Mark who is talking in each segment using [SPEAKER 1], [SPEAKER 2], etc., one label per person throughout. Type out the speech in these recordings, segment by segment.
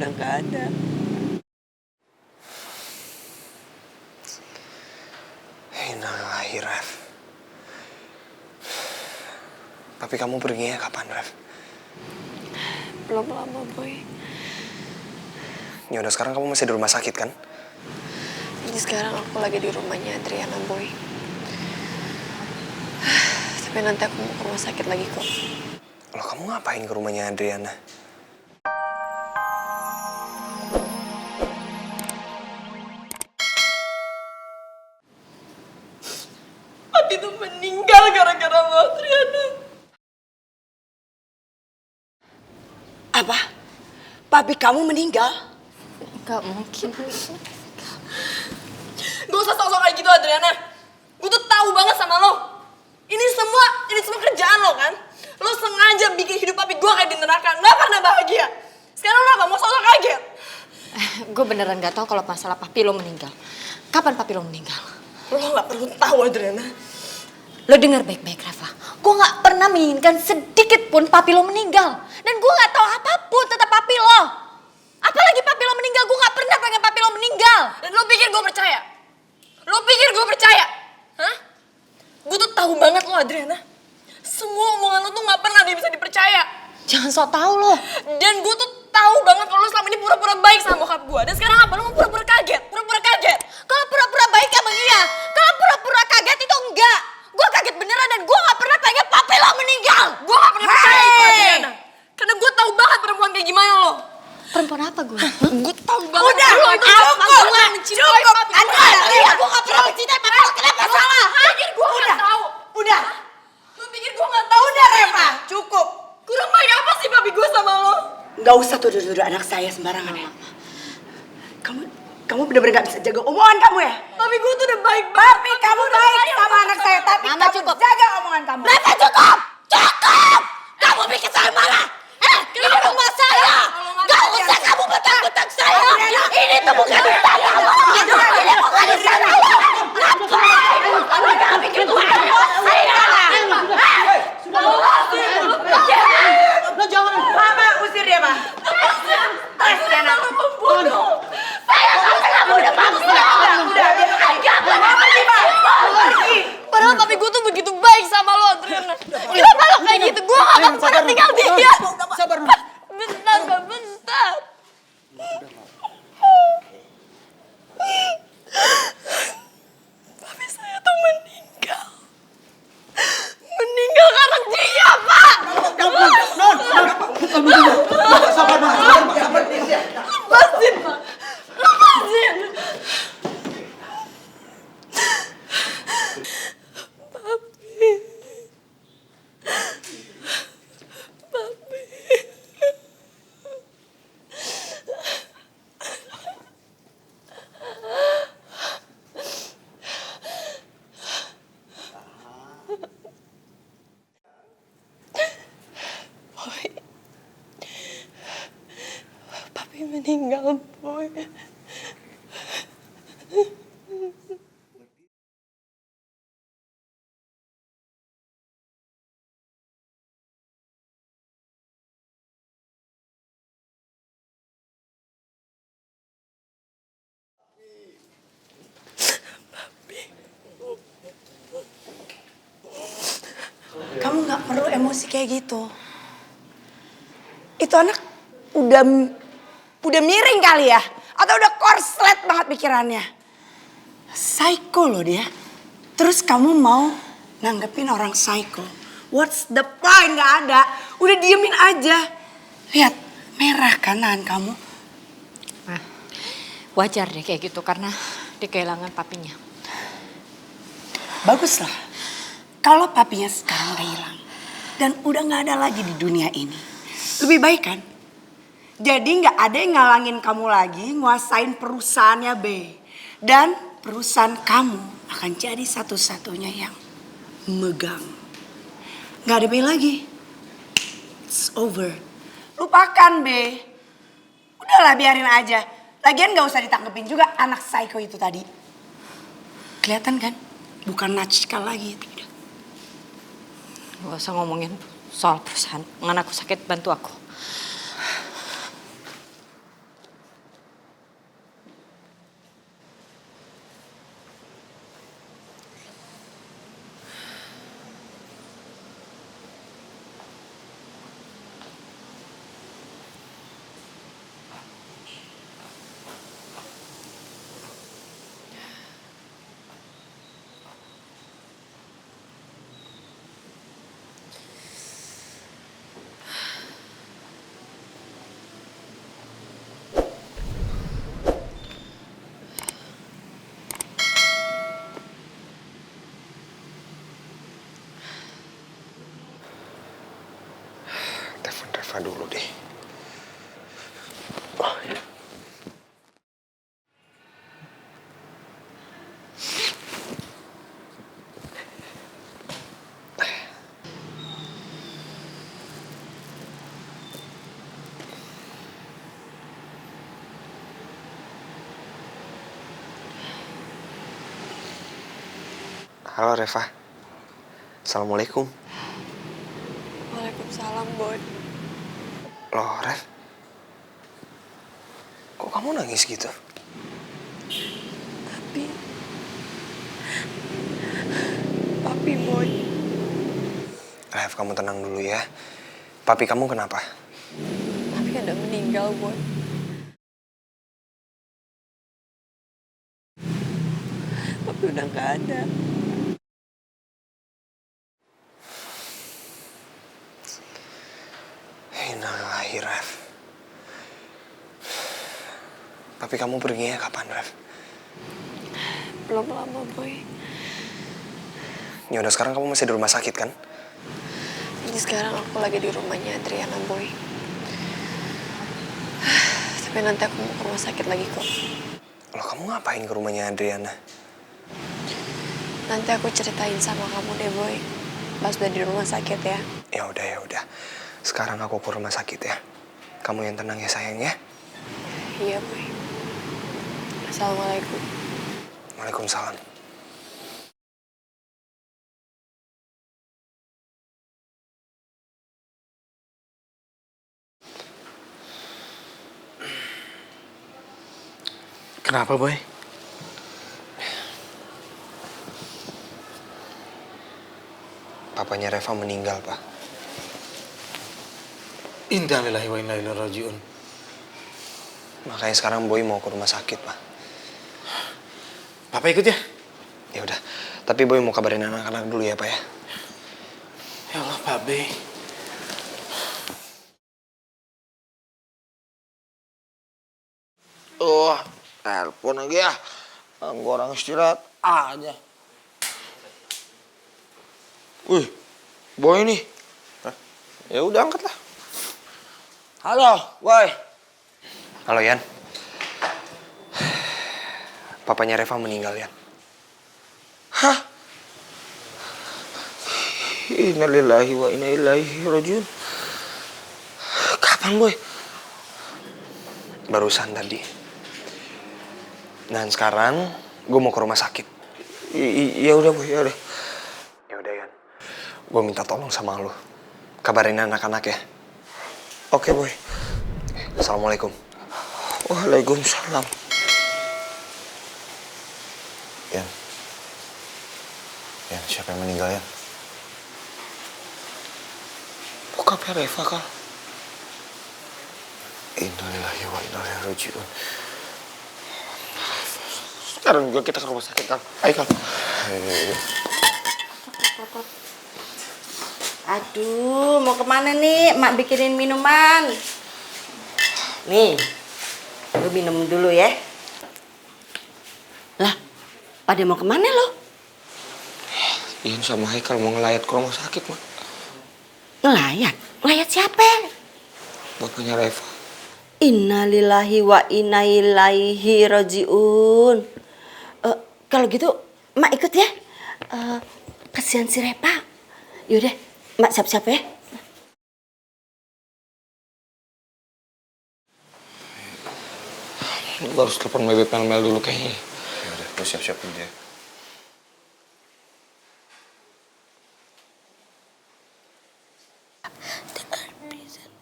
[SPEAKER 1] udah nggak ada.
[SPEAKER 2] Innalillahi, Ref. Tapi kamu perginya kapan, Ref?
[SPEAKER 1] Belum lama, Boy.
[SPEAKER 2] Ya udah, sekarang kamu masih di rumah sakit kan?
[SPEAKER 1] Jadi sekarang aku lagi di rumahnya Adriana, Boy. Tapi nanti aku mau ke rumah sakit lagi kok.
[SPEAKER 2] Loh, kamu ngapain ke rumahnya Adriana?
[SPEAKER 1] Papi tuh meninggal gara-gara sama Adriana.
[SPEAKER 3] Apa? Papi kamu meninggal?
[SPEAKER 1] Gak mungkin.
[SPEAKER 4] Gak usah sok-sok kayak gitu, Adriana. Gue tuh tahu banget sama lo. Ini semua kerjaan lo kan? Lo sengaja bikin hidup papi gue kayak di neraka. Gak pernah bahagia. Sekarang lo apa? Mau sok-sok kaget?
[SPEAKER 5] Gue beneran gak tahu kalau masalah papi lo meninggal. Kapan papi lo meninggal?
[SPEAKER 4] Lo gak perlu tahu, Adriana.
[SPEAKER 5] Lo denger baik-baik, Rafa. Gue gak pernah menginginkan sedikit pun papi lo meninggal. Dan gue gak tahu apapun tentang papi lo. Apalagi papi lo meninggal, gue gak pernah pengen papi lo meninggal.
[SPEAKER 4] Dan lo pikir gue percaya? Lo pikir gue percaya? Hah? Gue tuh tahu banget lo, Adriana. Semua omongan lo tuh gak pernah bisa dipercaya.
[SPEAKER 5] Jangan sok tahu lo.
[SPEAKER 4] Dan gue tuh tahu banget kalau lo selama ini pura-pura baik sama bokap gue. Dan sekarang apa? Lo mau pura-pura kaget? Pura-pura kaget?
[SPEAKER 5] Kalau pura-pura baik emang iya. Kalau pura-pura kaget itu enggak. Gue kaget beneran dan gue gak pernah pengen papi lo meninggal.
[SPEAKER 4] Gue gak pernah percaya itu, Adriana. Karena gue tahu banget perempuan kayak gimana lo.
[SPEAKER 5] Perempuan apa gue?
[SPEAKER 4] Gue tahu banget.
[SPEAKER 3] Udah,
[SPEAKER 4] lo itu
[SPEAKER 3] cukup. Adriana,
[SPEAKER 5] Gue gak pernah mencintai papi lo. Kenapa salah?
[SPEAKER 4] Pikir gue gak tahu.
[SPEAKER 3] Udah.
[SPEAKER 4] Lo pikir gue gak tahu?
[SPEAKER 3] Udah, Reva. Cukup.
[SPEAKER 4] Kurang baik apa sih papi gue sama lo?
[SPEAKER 3] Gak usah tuduh-tuduh anak saya sembarangan ya. Kamu bener-bener gak bisa jaga omongan kamu ya?
[SPEAKER 4] Papi gue tuh udah baik banget.
[SPEAKER 3] Papi kamu baik sama anak saya, tapi
[SPEAKER 5] Mama,
[SPEAKER 3] kamu
[SPEAKER 5] cukup.
[SPEAKER 3] jaga omongan kamu.
[SPEAKER 5] Reva cukup! Cukup! Kamu bikin saya marah! Ini rumah saya! Gak usah kamu betang-betang saya! Ini tuh bukan istana lo! Ini bukan istana lo! Ngapain? Kamu jangan bikin gue emosi!
[SPEAKER 3] Mama, usir dia, Ma. Stres dia, anak.
[SPEAKER 5] Saya tahu kamu udah bagus
[SPEAKER 3] Udah,
[SPEAKER 5] Gak pernah
[SPEAKER 3] pergi, Ma. Pergi.
[SPEAKER 4] Padahal papi gue tuh begitu baik sama lo, Adriana. Kenapa lo kayak gitu? Gue gak akan pernah tinggal dia.
[SPEAKER 2] Sabar,
[SPEAKER 4] Bentar, Mbak, bentar. Papi saya tuh meninggal. Meninggal karena dia, Pak. Lepasin, Pak. Lepasin. Boy. Papi meninggal, Boy.
[SPEAKER 3] Kamu gak perlu emosi kayak gitu. Itu anak udah miring kali ya? Atau udah korslet banget pikirannya? Psycho loh dia. Terus kamu mau nanggepin orang psycho. What's the point? Gak ada. Udah diemin aja. Lihat, merah kanan kamu.
[SPEAKER 5] Wajar deh kayak gitu karena dia kehilangan papinya.
[SPEAKER 3] Baguslah. Kalau papinya sekarang udah hilang. Dan udah gak ada lagi di dunia ini. Lebih baik kan? Jadi gak ada yang ngalangin kamu lagi nguasain perusahaannya B. Dan perusahaan kamu akan jadi satu-satunya yang megang. Gak ada B lagi. It's over. Lupakan B. Udahlah biarin aja. Lagian gak usah ditangkepin juga anak psycho itu tadi. Kelihatan kan? Bukan Natchka lagi.
[SPEAKER 5] Gak usah ngomongin soal perusahaan. Ngan aku sakit, bantu aku.
[SPEAKER 2] Reva dulu deh. Oh, ya. Halo Reva. Assalamualaikum.
[SPEAKER 4] Waalaikumsalam, Boy.
[SPEAKER 2] Loh, Rev. Kok kamu nangis gitu?
[SPEAKER 4] Papi, Boy.
[SPEAKER 2] Rev, kamu tenang dulu ya. Papi kamu kenapa?
[SPEAKER 4] Papi udah meninggal, Boy. Papi udah gak ada.
[SPEAKER 2] Innalillahi, Rev. Papi kamu perginya kapan, Rev?
[SPEAKER 4] Belum lama, Boy.
[SPEAKER 2] Ya udah, sekarang kamu masih di rumah sakit kan?
[SPEAKER 4] Jadi sekarang aku lagi di rumahnya Adriana, Boy. Tapi nanti aku mau ke rumah sakit lagi kok.
[SPEAKER 2] Loh, kamu ngapain ke rumahnya Adriana?
[SPEAKER 4] Nanti aku ceritain sama kamu deh, Boy. Pas udah di rumah sakit ya.
[SPEAKER 2] Ya udah, ya udah. Sekarang aku ke rumah sakit ya. Kamu yang tenang ya sayang ya.
[SPEAKER 4] Iya, Boy. Assalamualaikum.
[SPEAKER 2] Waalaikumsalam.
[SPEAKER 6] Kenapa, Boy?
[SPEAKER 2] Papanya Reva meninggal, Pak.
[SPEAKER 6] Innalillahi wa inna ilaihi raji'un.
[SPEAKER 2] Makanya sekarang Boy mau ke rumah sakit, Pak.
[SPEAKER 6] Papa ikut ya?
[SPEAKER 2] Ya udah. Tapi Boy mau kabarin anak-anak dulu ya, Pak ya.
[SPEAKER 6] Ya Allah, Pak B.
[SPEAKER 7] Telepon lagi ya. Ganggu orang istirahat aja. Wih, Boy nih. Ya udah angkat lah. Halo, Boy.
[SPEAKER 2] Halo, Yan. Papanya Reva meninggal, Yan.
[SPEAKER 7] Hah? Innalillahi wa inna ilaihi rajiun. Kapan, Boy?
[SPEAKER 2] Barusan tadi. Dan sekarang gue mau ke rumah sakit.
[SPEAKER 7] Ya udah, Boy, ya udah.
[SPEAKER 2] Ya udah, Yan. Gue minta tolong sama lo. Kabarin anak-anak ya.
[SPEAKER 7] Oke, Boy.
[SPEAKER 2] Assalamualaikum.
[SPEAKER 7] Waalaikumsalam.
[SPEAKER 8] Yan, siapa yang meninggal, Yan?
[SPEAKER 7] Bokapnya Reva, Kal.
[SPEAKER 8] Innalillahi wa inna ilaihi raji'un.
[SPEAKER 7] Sekarang juga kita ke rumah sakit, Kal. Ayo, Kal.
[SPEAKER 8] Ayo.
[SPEAKER 5] Aduh, mau kemana nih? Mak bikinin minuman. Nih, lu minum dulu ya. Lah, pada mau kemana lo?
[SPEAKER 7] Ian sama Haikal mau ngelayat ke rumah sakit, Mak.
[SPEAKER 5] Ngelayat? Ngelayat siapa?
[SPEAKER 7] Bapaknya Reva.
[SPEAKER 5] Innalillahi wa inna ilaihi raji'un. Kalau gitu, Mak ikut ya. Kasihan si Reva. Yaudah, Mak siap-siap ya.
[SPEAKER 7] Gue harus telepon Bebek Mel dulu kayaknya.
[SPEAKER 8] Ya udah, lu siap-siap dulu ya.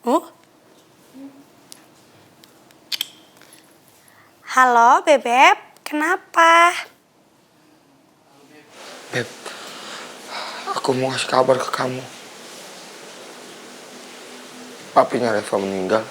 [SPEAKER 5] Oh? Halo, Bebek. Kenapa?
[SPEAKER 7] Beb, aku mau ngasih kabar ke kamu. Papinya Reva meninggal.